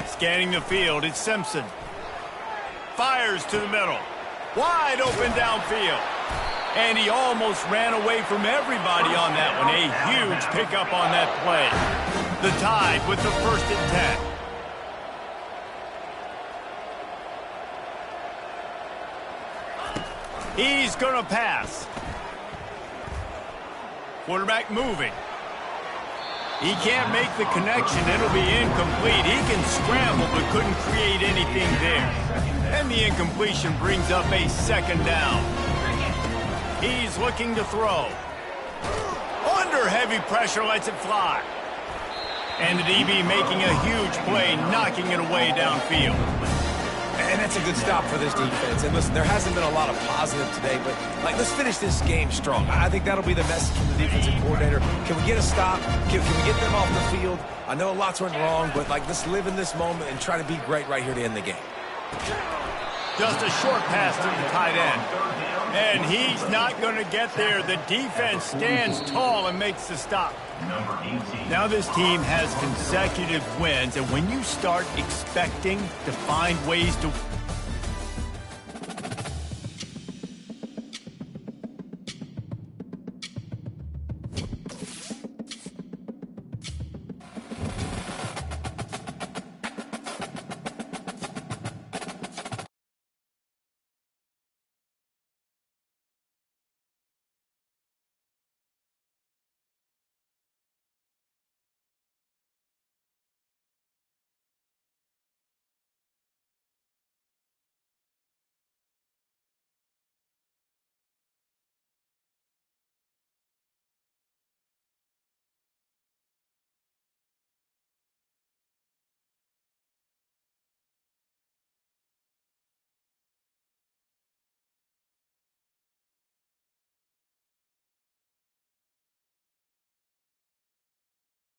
Scanning the field, it's Simpson. Fires to the middle. Wide open downfield. And he almost ran away from everybody on that one. A huge pickup on that play. The Tide with the 1st and 10. He's going to pass. Quarterback moving. He can't make the connection. It'll be incomplete. He can scramble but couldn't create anything there. And the incompletion brings up a 2nd down. He's looking to throw. Under heavy pressure, lets it fly. And the DB making a huge play, knocking it away downfield.
And that's a good stop for this defense. And listen, there hasn't been a lot of positive today, but let's finish this game strong. I think that'll be the message from the defensive coordinator. Can we get a stop? Can we get them off the field? I know lots went wrong, but let's live in this moment and try to be great right here to end the game.
Just a short pass to the tight end. And he's not going to get there. The defense stands tall and makes the stop. Now this team has consecutive wins, and when you start expecting to find ways to